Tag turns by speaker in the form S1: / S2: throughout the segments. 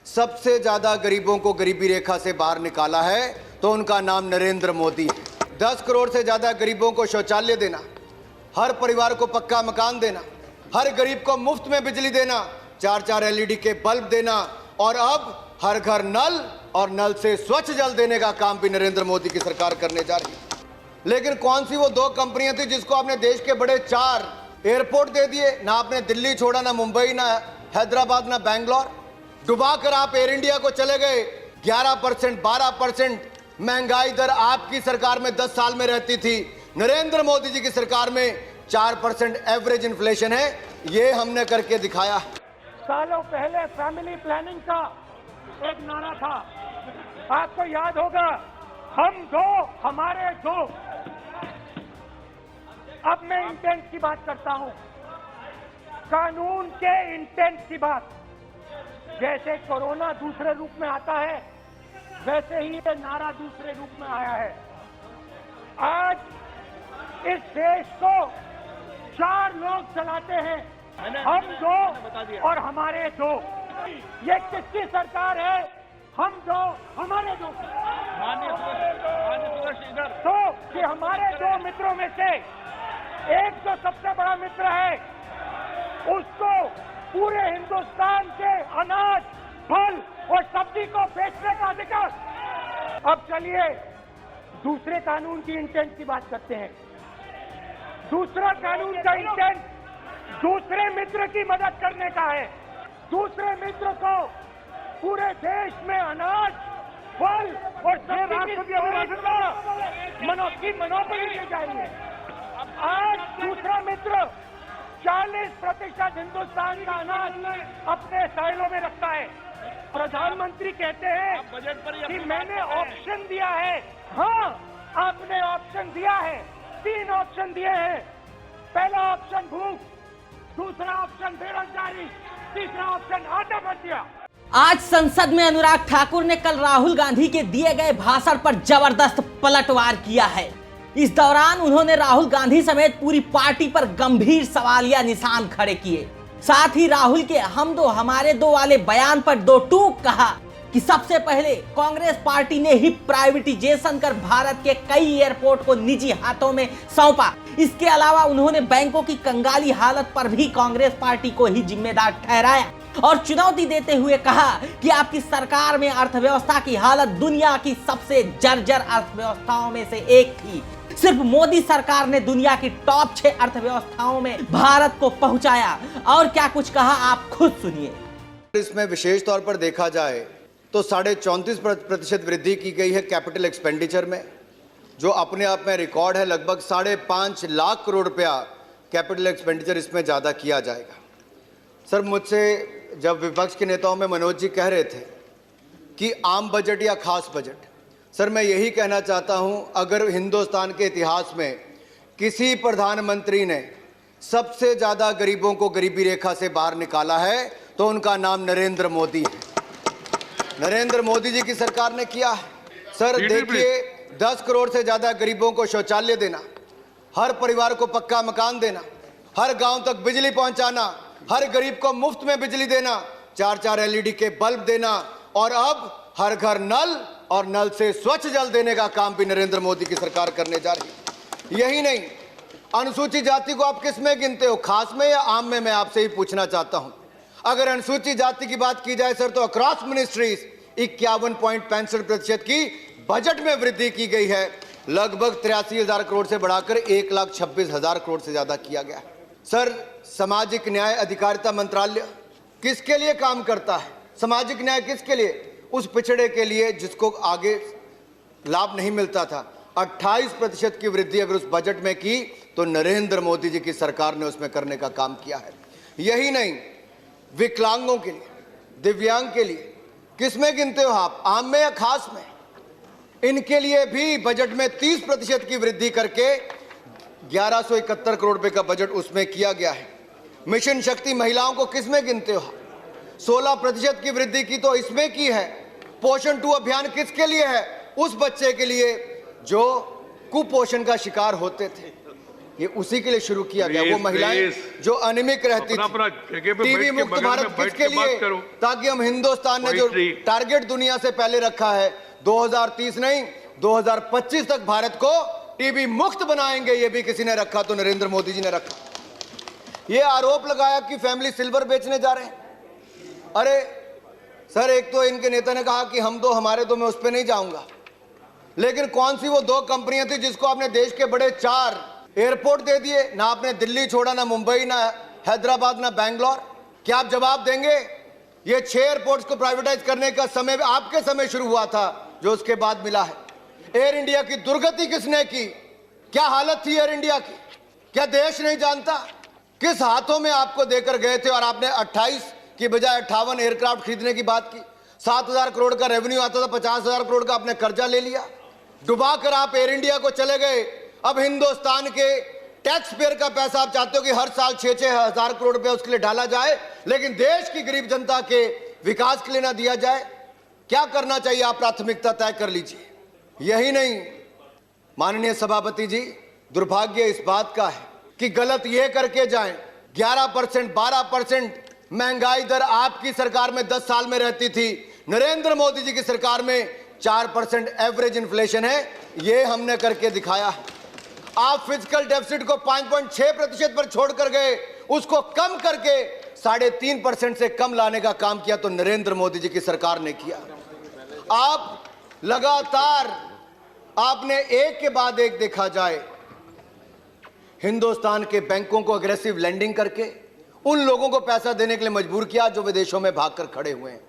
S1: सबसे ज्यादा गरीबों को गरीबी रेखा से बाहर निकाला है तो उनका नाम नरेंद्र मोदी है। 10 करोड़ से ज्यादा गरीबों को शौचालय देना, हर परिवार को पक्का मकान देना, हर गरीब को मुफ्त में बिजली देना, 4-4 LED के बल्ब देना और अब हर घर नल और नल से स्वच्छ जल देने का काम भी नरेंद्र मोदी की सरकार करने जा रही है। लेकिन कौन सी वो 2 कंपनियां थी जिसको आपने देश के बड़े 4 एयरपोर्ट दे दिए? ना आपने दिल्ली छोड़ा, ना मुंबई, ना हैदराबाद, ना बैंगलोर। डुबा कर आप एयर इंडिया को चले गए। 11%, 12% महंगाई दर आपकी सरकार में 10 साल में रहती थी। नरेंद्र मोदी जी की सरकार में 4% एवरेज इन्फ्लेशन है। ये हमने करके दिखाया।
S2: सालों पहले फैमिली प्लानिंग का एक नारा था, आपको याद होगा, हम दो हमारे दो। अब मैं इंटेंट की बात करता हूं, कानून के इंटेंट की बात। जैसे कोरोना दूसरे रूप में आता है, वैसे ही ये नारा दूसरे रूप में आया है। आज इस देश को 4 लोग चलाते हैं, हम दो और हमारे दो। ये किसकी सरकार है? हम दो हमारे दो। तो कि हमारे 2 मित्रों में से एक जो सबसे बड़ा मित्र है, उसको पूरे हिंदुस्तान के अनाज, फल और सब्जी को बेचने का अधिकार। अब चलिए दूसरे कानून की इंटेंट की बात करते हैं। दूसरा कानून का इंटेंट दूसरे मित्र की मदद करने का है। दूसरे मित्र को पूरे देश में अनाज, फल और सब्जी की मनोबली दी जाएगी। आज दूसरा मित्र 40% हिंदुस्तान का अनाज अपने साइलों में रखता है। प्रधानमंत्री कहते हैं कि मैंने ऑप्शन दिया है। हाँ, आपने ऑप्शन दिया है। 3 ऑप्शन दिए हैं। पहला ऑप्शन भूख, दूसरा ऑप्शन बेरोजगारी, तीसरा ऑप्शन आत्महत्या।
S3: आज संसद में अनुराग ठाकुर ने कल राहुल गांधी के दिए गए भाषण पर जबरदस्त पलटवार किया है। इस दौरान उन्होंने राहुल गांधी समेत पूरी पार्टी पर गंभीर सवालिया निशान खड़े किए। साथ ही राहुल के हम दो हमारे दो वाले बयान पर 2 टूक कहा कि सबसे पहले कांग्रेस पार्टी ने ही प्राइवेटाइजेशन कर भारत के कई एयरपोर्ट को निजी हाथों में सौंपा। इसके अलावा उन्होंने बैंकों की कंगाली हालत पर भी कांग्रेस पार्टी को ही जिम्मेदार ठहराया और चुनौती देते हुए कहा कि आपकी सरकार में अर्थव्यवस्था की हालत दुनिया की सबसे जर्जर अर्थव्यवस्थाओं में से एक थी। सिर्फ मोदी सरकार ने दुनिया की टॉप 6 अर्थव्यवस्थाओं में भारत को पहुंचाया। और क्या कुछ कहा आप खुद सुनिए।
S1: इसमें विशेष तौर पर देखा जाए तो 34.5% वृद्धि की गई है कैपिटल एक्सपेंडिचर में, जो अपने आप में रिकॉर्ड है। लगभग 5.5 लाख करोड़ रुपया कैपिटल एक्सपेंडिचर इसमें ज़्यादा किया जाएगा। सर, मुझसे जब विपक्ष के नेताओं में मनोज जी कह रहे थे कि आम बजट या खास बजट, सर मैं यही कहना चाहता हूं, अगर हिंदुस्तान के इतिहास में किसी प्रधानमंत्री ने सबसे ज़्यादा गरीबों को गरीबी रेखा से बाहर निकाला है तो उनका नाम नरेंद्र मोदी है। नरेंद्र मोदी जी की सरकार ने किया है। सर देखिए, 10 करोड़ से ज़्यादा गरीबों को शौचालय देना, हर परिवार को पक्का मकान देना, हर गांव तक बिजली पहुंचाना, हर गरीब को मुफ्त में बिजली देना, 4-4 LED के बल्ब देना और अब हर घर नल और नल से स्वच्छ जल देने का काम भी नरेंद्र मोदी की सरकार करने जा रही है। यही नहीं, अनुसूचित जाति को आप किस में गिनते हो, खास में या आम में? मैं आपसे ही पूछना चाहता हूं। अगर अनुसूचित जाति की बात की जाए सर, तो अक्रॉस मिनिस्ट्रीज 51.65% की बजट में वृद्धि की गई है। लगभग 83,000 करोड़ से बढ़ाकर 1,26,000 करोड़ से ज्यादा किया गया है। सर, सामाजिक न्याय अधिकारिता मंत्रालय किसके लिए काम करता है? सामाजिक न्याय किसके लिए? उस पिछड़े के लिए जिसको आगे लाभ नहीं मिलता था। 28% की वृद्धि अगर उस बजट में की तो नरेंद्र मोदी जी की सरकार ने उसमें करने का काम किया है। यही नहीं, विकलांगों के लिए, दिव्यांग के लिए किस में गिनते हो आप, आम में या खास में? इनके लिए भी बजट में 30% की वृद्धि करके 1171 करोड़ रुपए का बजट उसमें किया गया है। मिशन शक्ति महिलाओं को किस में गिनते हो? 16% की वृद्धि की तो इसमें की है। पोषण 2 अभियान किसके लिए है? उस बच्चे के लिए जो कुपोषण का शिकार होते थे। ये उसी के लिए शुरू किया गया। वो महिलाएं जो अनिमिक रहती थी, टीबी मुक्त भारत किसके लिए? ताकि हम हिंदुस्तान ने जो टारगेट दुनिया से पहले रखा है 2030 नहीं 2025 तक भारत को टीबी मुक्त बनाएंगे, ये भी किसी ने रखा तो नरेंद्र मोदी जी ने रखा। ये आरोप लगाया कि फैमिली सिल्वर बेचने जा रहे हैं। अरे सर, एक तो इनके नेता ने कहा कि हम दो हमारे दो, मैं उस पर नहीं जाऊंगा, लेकिन कौन सी वो दो कंपनियां थी जिसको आपने देश के बड़े 4 एयरपोर्ट दे दिए? ना आपने दिल्ली छोड़ा, ना मुंबई, ना हैदराबाद, ना बैंगलोर। क्या आप जवाब देंगे? ये 6 एयरपोर्ट्स को प्राइवेटाइज करने का समय आपके समय शुरू हुआ था, जो उसके बाद मिला है। एयर इंडिया की दुर्गति किसने की? क्या हालत थी एयर इंडिया की? क्या देश नहीं जानता? किस हाथों में आपको देकर गए थे और आपने 28 की बजाय 58 एयरक्राफ्ट खरीदने की बात की। 7,000 करोड़ का रेवेन्यू आता था, 50,000 करोड़ का आपने कर्जा ले लिया, डुबा कर आप एयर इंडिया को चले गए। अब हिंदुस्तान के टैक्स पेयर का पैसा आप चाहते हो कि हर साल 6-6 हजार करोड़ रुपया उसके लिए डाला जाए, लेकिन देश की गरीब जनता के विकास के लिए ना दिया जाए। क्या करना चाहिए? आप प्राथमिकता तय कर लीजिए। यही नहीं माननीय सभापति जी, दुर्भाग्य इस बात का है कि गलत ये करके जाएं। 11%, 12% महंगाई दर आपकी सरकार में 10 साल में रहती थी, नरेंद्र मोदी जी की सरकार में 4% एवरेज इन्फ्लेशन है। ये हमने करके दिखाया है। आप फिजिकल डेफिसिट को 5.6% पर छोड़कर गए, उसको कम करके 3.5% से कम लाने का काम किया तो नरेंद्र मोदी जी की सरकार ने किया। आप लगातार आपने एक के बाद एक देखा जाए हिंदुस्तान के बैंकों को अग्रेसिव लेंडिंग करके उन लोगों को पैसा देने के लिए मजबूर किया जो विदेशों में भागकर खड़े हुए हैं।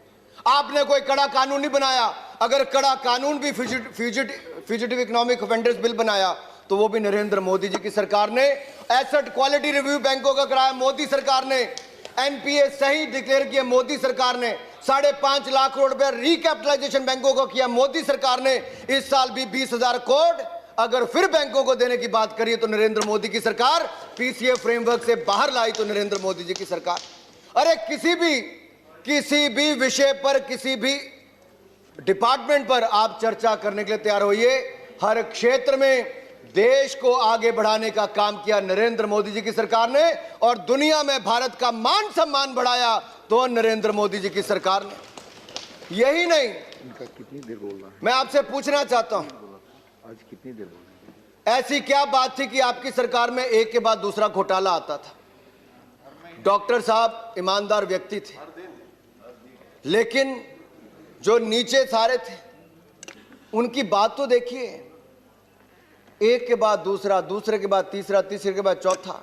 S1: आपने कोई कड़ा कानून नहीं बनाया। अगर कड़ा कानून भी फ्यूजिटिव इकोनॉमिक ऑफेंडर्स बिल बनाया तो वो भी नरेंद्र मोदी जी की सरकार ने। एसेट क्वालिटी रिव्यू बैंकों का कराया मोदी सरकार ने। एनपीए सही डिक्लेयर किया मोदी सरकार ने। 5.5 लाख करोड़ रुपया रिकैपिटलाइजेशन बैंकों को किया मोदी सरकार ने। इस साल भी 20,000 करोड़ अगर फिर बैंकों को देने की बात करिए तो नरेंद्र मोदी की सरकार। पीसीए फ्रेमवर्क से बाहर लाई तो नरेंद्र मोदी जी की सरकार। अरे किसी भी विषय पर, किसी भी डिपार्टमेंट पर आप चर्चा करने के लिए तैयार होइए। हर क्षेत्र में देश को आगे बढ़ाने का काम किया नरेंद्र मोदी जी की सरकार ने और दुनिया में भारत का मान सम्मान बढ़ाया तो नरेंद्र मोदी जी की सरकार ने। यही नहीं,
S4: कितनी देर बोल रहा है?
S1: मैं आपसे पूछना चाहता हूं,
S4: आज कितनी देर बोल रहे हैं?
S1: ऐसी क्या बात थी कि आपकी सरकार में एक के बाद दूसरा घोटाला आता था? डॉक्टर साहब ईमानदार व्यक्ति थे, लेकिन जो नीचे सारे थे उनकी बात तो देखिए। एक के बाद दूसरा, दूसरे के बाद तीसरा, तीसरे के बाद चौथा।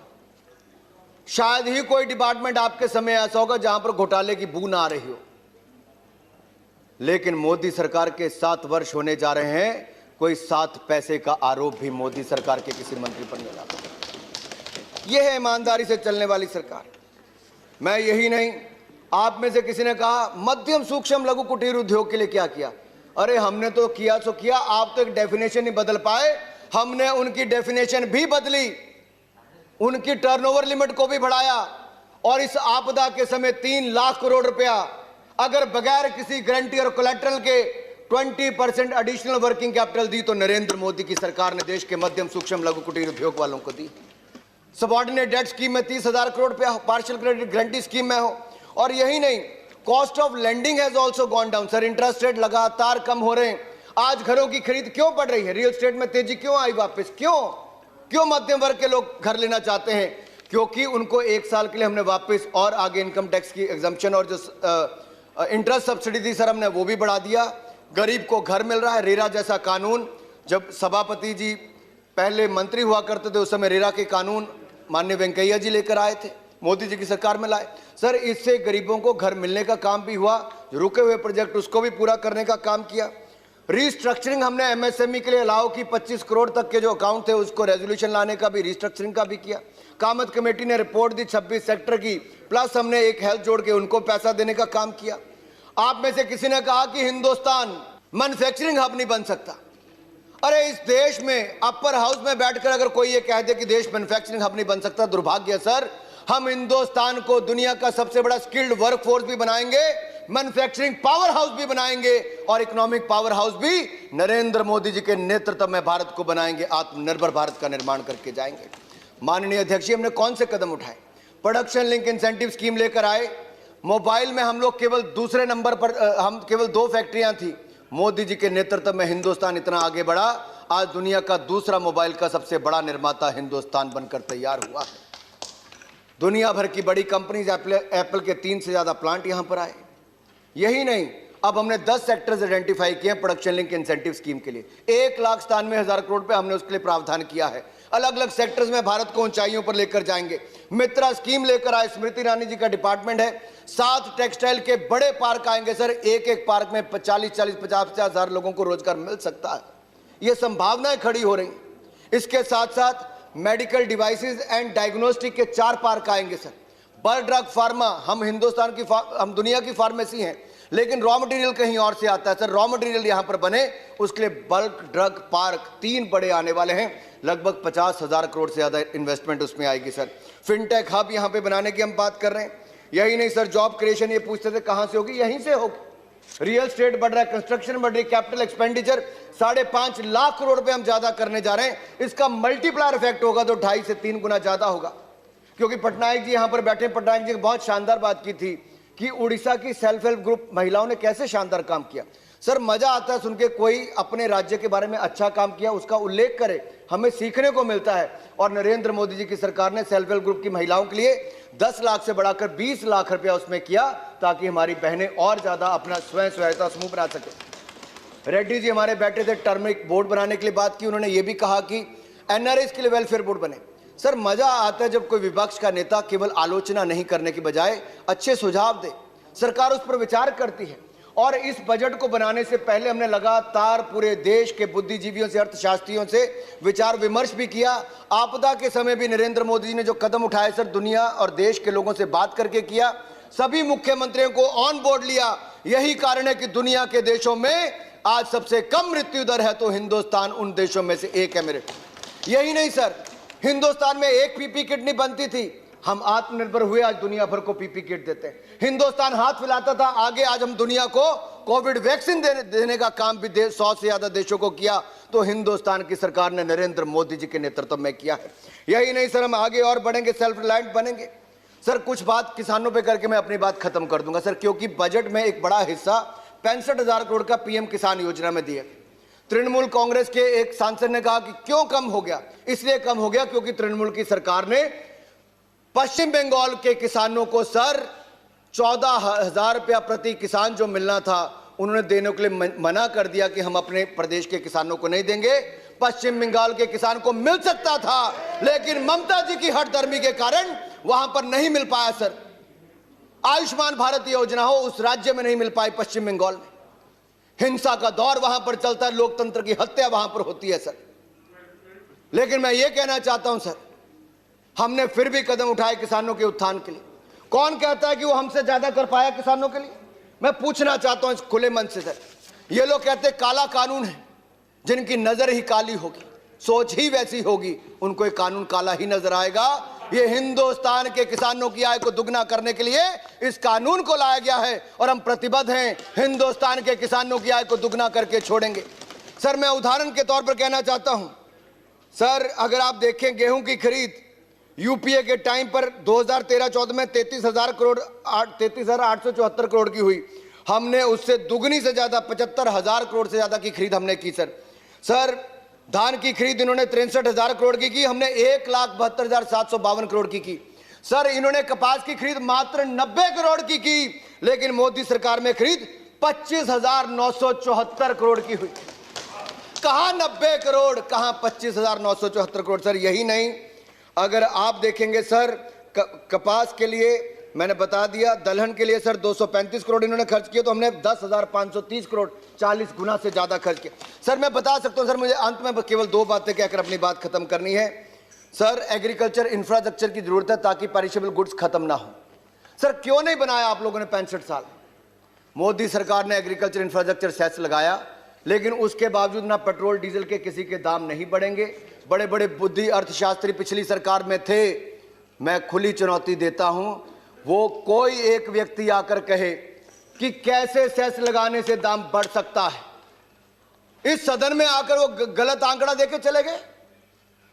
S1: शायद ही कोई डिपार्टमेंट आपके समय ऐसा होगा जहां पर घोटाले की बू ना आ रही हो। लेकिन मोदी सरकार के 7 वर्ष होने जा रहे हैं, कोई 7 पैसे का आरोप भी मोदी सरकार के किसी मंत्री पर नहीं लगा। यह है ईमानदारी से चलने वाली सरकार। मैं यही नहीं, आप में से किसी ने कहा मध्यम सूक्ष्म लघु कुटीर उद्योग के लिए क्या किया? अरे हमने तो किया सो किया, आप तो एक डेफिनेशन नहीं बदल पाए। हमने उनकी डेफिनेशन भी बदली, उनकी टर्नओवर लिमिट को भी बढ़ाया और इस आपदा के समय 3 लाख करोड़ रुपया अगर बगैर किसी गारंटी और कोलैटरल के 20% एडिशनल वर्किंग कैपिटल दी तो नरेंद्र मोदी की सरकार ने देश के मध्यम सूक्ष्म लघु कुटीर उद्योग वालों को दी। सबऑर्डिनेट डेट स्कीम में 30,000 करोड़ रुपया पार्शियल क्रेडिट गारंटी स्कीम में हो। और यही नहीं, cost of lending has also gone down. Sir, interest rate लगातार कम हो रहे हैं। आज घरों की खरीद क्यों बढ़ रही है? रियल एस्टेट में तेजी क्यों आई वापस? क्यों मध्यम वर्ग के लोग घर लेना चाहते हैं? क्योंकि उनको 1 साल के लिए हमने वापस और आगे इनकम टैक्स की एग्जम्पशन और जो इंटरेस्ट सब्सिडी थी सर, हमने वो भी बढ़ा दिया। गरीब को घर मिल रहा है। रेरा जैसा कानून, जब सभापति जी पहले मंत्री हुआ करते थे उस समय रेरा के कानून माननीय वेंकैया जी लेकर आए थे, मोदी जी की सरकार में लाए। सर, इससे गरीबों को घर मिलने का काम भी हुआ। रुके हुए प्रोजेक्ट उसको भी पूरा करने का काम किया। रिस्ट्रक्चरिंग हमने एमएसएमई के लिए अलाउ की। 25 करोड़ तक के जो अकाउंट थे उसको रेजोल्यूशन लाने का भी, रिस्ट्रक्चरिंग का भी किया। कामत कमेटी ने रिपोर्ट दी 26 सेक्टर की, प्लस हमने एक हेल्थ जोड़ के उनको पैसा देने का काम किया। आप में से किसी ने कहा कि हिंदुस्तान मैन्युफैक्चरिंग हब नहीं बन सकता। अरे इस देश में अपर हाउस में बैठकर अगर कोई ये कह दे कि देश मैन्युफैक्चरिंग हब नहीं बन सकता, दुर्भाग्य सर। हम हिंदुस्तान को दुनिया का सबसे बड़ा स्किल्ड वर्कफोर्स भी बनाएंगे, मैन्युफैक्चरिंग पावर हाउस भी बनाएंगे और इकोनॉमिक पावर हाउस भी नरेंद्र मोदी जी के नेतृत्व में भारत को बनाएंगे। आत्मनिर्भर भारत का निर्माण करके जाएंगे। माननीय अध्यक्ष जी, हमने कौन से कदम उठाए? प्रोडक्शन लिंक इंसेंटिव स्कीम लेकर आए। मोबाइल में हम लोग केवल दूसरे नंबर पर, हम केवल 2 फैक्ट्रियां थी। मोदी जी के नेतृत्व में हिंदुस्तान इतना आगे बढ़ा, आज दुनिया का दूसरा मोबाइल का सबसे बड़ा निर्माता हिंदुस्तान बनकर तैयार हुआ है। दुनिया भर की बड़ी कंपनीज, एप्पल के 3 से ज्यादा प्लांट यहां पर आए। यही नहीं, अब हमने 10 सेक्टर्स आइडेंटिफाई किए हैं प्रोडक्शन लिंक इंसेंटिव स्कीम के लिए। 1,97,000 करोड़ रुपए हमने उसके लिए प्रावधान किया है। अलग अलग सेक्टर्स में भारत को ऊंचाइयों पर लेकर जाएंगे। मित्रा स्कीम लेकर आए, स्मृति ईरानी जी का डिपार्टमेंट है। 7 टेक्सटाइल के बड़े पार्क आएंगे सर। एक पार्क में 50 हजार लोगों को रोजगार मिल सकता है। ये संभावनाएं खड़ी हो रही। इसके साथ साथ मेडिकल डिवाइसेस एंड डायग्नोस्टिक के 4 पार्क आएंगे सर। बल्क ड्रग फार्मा, हम दुनिया की फार्मेसी हैं, लेकिन रॉ मटेरियल कहीं और से आता है सर। रॉ मटेरियल यहां पर बने, उसके लिए बल्क ड्रग पार्क 3 बड़े आने वाले हैं। लगभग 50,000 करोड़ से ज्यादा इन्वेस्टमेंट उसमें आएगी सर। फिनटेक हब यहां पे बनाने की हम बात कर रहे हैं। यही नहीं सर, जॉब क्रिएशन, ये पूछते थे कहां से होगी, यहीं से होगी। रियल स्टेट बढ़ रहा है, कंस्ट्रक्शन बढ़ रही है, कैपिटल एक्सपेंडिचर 5.5 लाख करोड़ रुपए हम ज्यादा करने जा रहे हैं। इसका मल्टीप्लायर इफेक्ट होगा तो 2.5 से 3 गुना ज्यादा होगा। क्योंकि पटनायक जी यहां पर बैठे, पटनायक जी बहुत शानदार बात की थी कि उड़ीसा की सेल्फ हेल्प ग्रुप महिलाओं ने कैसे शानदार काम किया। सर मजा आता है सुन के, कोई अपने राज्य के बारे में अच्छा काम किया उसका उल्लेख करे, हमें सीखने को मिलता है। और नरेंद्र मोदी जी की सरकार ने सेल्फ हेल्प ग्रुप की महिलाओं के लिए 10 लाख से बढ़ाकर 20 लाख रुपया उसमें किया, ताकि हमारी बहनें और ज्यादा अपना स्वयं सहायता समूह बना सके। रेड्डी जी हमारे बैठे थे, टर्मरिक बोर्ड बनाने के लिए बात की। उन्होंने ये भी कहा कि एनआरआईज के लिए वेलफेयर बोर्ड बने। सर मजा आता है जब कोई विपक्ष का नेता केवल आलोचना नहीं करने की बजाय अच्छे सुझाव दे, सरकार उस पर विचार करती है। और इस बजट को बनाने से पहले हमने लगातार पूरे देश के बुद्धिजीवियों से, अर्थशास्त्रियों से विचार विमर्श भी किया। आपदा के समय भी नरेंद्र मोदी जी ने जो कदम उठाए सर, दुनिया और देश के लोगों से बात करके किया, सभी मुख्यमंत्रियों को ऑन बोर्ड लिया। यही कारण है कि दुनिया के देशों में आज सबसे कम मृत्यु दर है, तो हिंदुस्तान उन देशों में से एक है मेरे। यही नहीं सर, हिंदुस्तान में एक पीपी किट नहीं बनती थी, हम आत्मनिर्भर हुए, आज दुनिया भर को पीपी किट देते हैं। हिंदुस्तान हाथ फैलाता था आगे, आज हम दुनिया को कोविड वैक्सीन देने का काम भी 100 से ज्यादा देशों को किया, तो हिंदुस्तान की सरकार ने नरेंद्र मोदी जी के नेतृत्व में किया है। यही नहीं सर, हम आगे और बढ़ेंगे, सेल्फ रिलायंट बनेंगे। सर कुछ बात किसानों पे करके मैं अपनी बात खत्म कर दूंगा सर, क्योंकि बजट में एक बड़ा हिस्सा 65,000 करोड़ का पीएम किसान योजना में दिया। तृणमूल कांग्रेस के एक सांसद ने कहा कि क्यों कम हो गया, इसलिए कम हो गया क्योंकि तृणमूल की सरकार ने पश्चिम बंगाल के किसानों को सर 14,000 रुपया प्रति किसान जो मिलना था, उन्होंने देने के लिए मना कर दिया कि हम अपने प्रदेश के किसानों को नहीं देंगे। पश्चिम बंगाल के किसान को मिल सकता था, लेकिन ममता जी की हठधर्मी के कारण वहां पर नहीं मिल पाया सर। आयुष्मान भारत योजना हो, उस राज्य में नहीं मिल पाई, पश्चिम बंगाल में हिंसा का दौर वहां पर चलता है, लोकतंत्र की हत्या वहां पर होती है सर। लेकिन मैं ये कहना चाहता हूं सर, हमने फिर भी कदम उठाए किसानों के उत्थान के लिए। कौन कहता है कि वो हमसे ज्यादा कर पाया किसानों के लिए? मैं पूछना चाहता हूं इस खुले मन से सर। ये लोग कहते हैं काला कानून है, जिनकी नजर ही काली होगी, सोच ही वैसी होगी, उनको ये कानून काला ही नजर आएगा। ये हिंदुस्तान के किसानों की आय को दुगना करने के लिए इस कानून को लाया गया है, और हम प्रतिबद्ध हैं, हिंदुस्तान के किसानों की आय को दुगना करके छोड़ेंगे। सर मैं उदाहरण के तौर पर कहना चाहता हूं सर, अगर आप देखें गेहूं की खरीद यूपीए के टाइम पर 2013-14 में 33,874 करोड़ की हुई, हमने उससे दुगनी से ज्यादा 75,000 करोड़ से ज्यादा की खरीद हमने की सर। धान की खरीद इन्होंने 63,000 करोड़ की, हमने 1,72,752 करोड़ की सर। इन्होंने कपास की खरीद मात्र 90 करोड़ की, लेकिन मोदी सरकार में खरीद 25,974 करोड़ की हुई। कहां 90 करोड़, कहां 25,974 करोड़ सर। यही नहीं, अगर आप देखेंगे सर, कपास के लिए मैंने बता दिया, दलहन के लिए सर 235 करोड़ इन्होंने खर्च किए, तो हमने 10,530 करोड़ 40 गुना से ज्यादा खर्च किया सर। मैं बता सकता हूं सर, मुझे अंत में केवल 2 बातें कहकर अपनी बात खत्म करनी है सर। एग्रीकल्चर इंफ्रास्ट्रक्चर की जरूरत है ताकि पेरिशेबल गुड्स खत्म ना हो सर। क्यों नहीं बनाया आप लोगों ने 65 साल? मोदी सरकार ने एग्रीकल्चर इंफ्रास्ट्रक्चर सेस लगाया, लेकिन उसके बावजूद ना पेट्रोल डीजल के किसी के दाम नहीं बढ़ेंगे। बड़े बड़े बुद्धि अर्थशास्त्री पिछली सरकार में थे, मैं खुली चुनौती देता हूं, वो कोई एक व्यक्ति आकर कहे कि कैसे सेस लगाने से दाम बढ़ सकता है। इस सदन में आकर वो गलत आंकड़ा देके चले गए।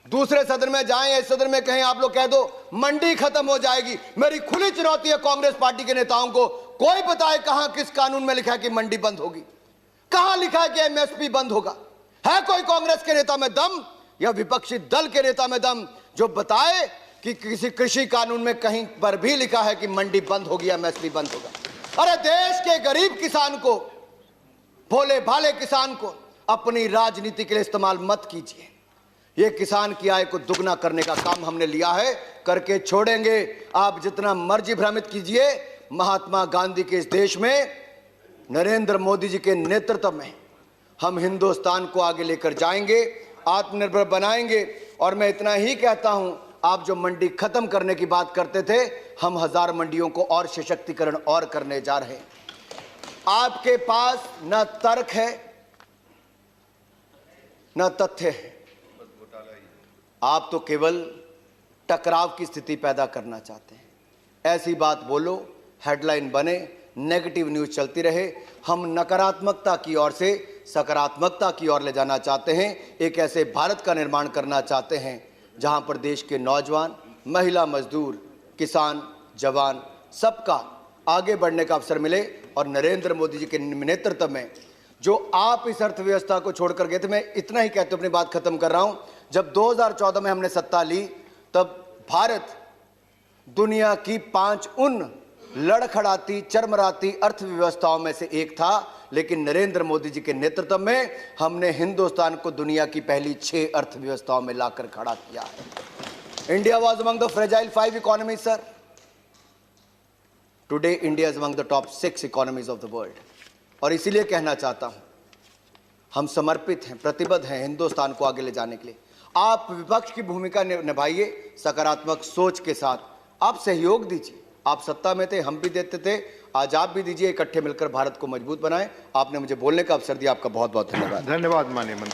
S1: दूसरे सदन में जाएं या इस सदन में कहें, आप लोग कह दो मंडी खत्म हो जाएगी। मेरी खुली चुनौती है कांग्रेस पार्टी के नेताओं को, कोई बताए कहां किस कानून में लिखा है कि मंडी बंद होगी, कहां लिखा है कि एमएसपी बंद होगा? है कोई कांग्रेस के नेता में दम या विपक्षी दल के नेता में दम जो बताए कि किसी कृषि कानून में कहीं पर भी लिखा है कि मंडी बंद होगी, एमएसपी बंद होगा? अरे देश के गरीब किसान को, भोले भाले किसान को अपनी राजनीति के लिए इस्तेमाल मत कीजिए। ये किसान की आय को दुगना करने का काम हमने लिया है, करके छोड़ेंगे। आप जितना मर्जी भ्रमित कीजिए, महात्मा गांधी के इस देश में नरेंद्र मोदी जी के नेतृत्व में हम हिंदुस्तान को आगे लेकर जाएंगे, आत्मनिर्भर बनाएंगे। और मैं इतना ही कहता हूं, आप जो मंडी खत्म करने की बात करते थे, हम 1000 मंडियों को और सशक्तिकरण और करने जा रहे हैं। आपके पास न तर्क है न तथ्य है, आप तो केवल टकराव की स्थिति पैदा करना चाहते हैं। ऐसी बात बोलो, हेडलाइन बने, नेगेटिव न्यूज चलती रहे। हम नकारात्मकता की ओर से सकारात्मकता की ओर ले जाना चाहते हैं। एक ऐसे भारत का निर्माण करना चाहते हैं जहां पर देश के नौजवान, महिला, मजदूर, किसान, जवान सबका आगे बढ़ने का अवसर मिले। और नरेंद्र मोदी जी के नेतृत्व में जो आप इस अर्थव्यवस्था को छोड़कर गए थे, मैं इतना ही कहते अपनी बात खत्म कर रहा हूं। जब 2014 में हमने सत्ता ली, तब भारत दुनिया की 5 उन लड़खड़ाती, चरमराती अर्थव्यवस्थाओं में से एक था, लेकिन नरेंद्र मोदी जी के नेतृत्व में हमने हिंदुस्तान को दुनिया की पहली 6 अर्थव्यवस्थाओं में लाकर खड़ा किया है। India was among the fragile 5 economies sir. Today India is among the top 6 economies of the world. और इसीलिए कहना चाहता हूं, हम समर्पित हैं, प्रतिबद्ध हैं हिंदुस्तान को आगे ले जाने के लिए। आप विपक्ष की भूमिका निभाइए, सकारात्मक सोच के साथ आप सहयोग दीजिए। आप सत्ता में थे, हम भी देते थे, आज आप भी दीजिए। इकट्ठे मिलकर भारत को मजबूत बनाएं। आपने मुझे बोलने का अवसर दिया, आपका बहुत बहुत धन्यवाद।
S4: धन्यवाद माननीय मंत्री।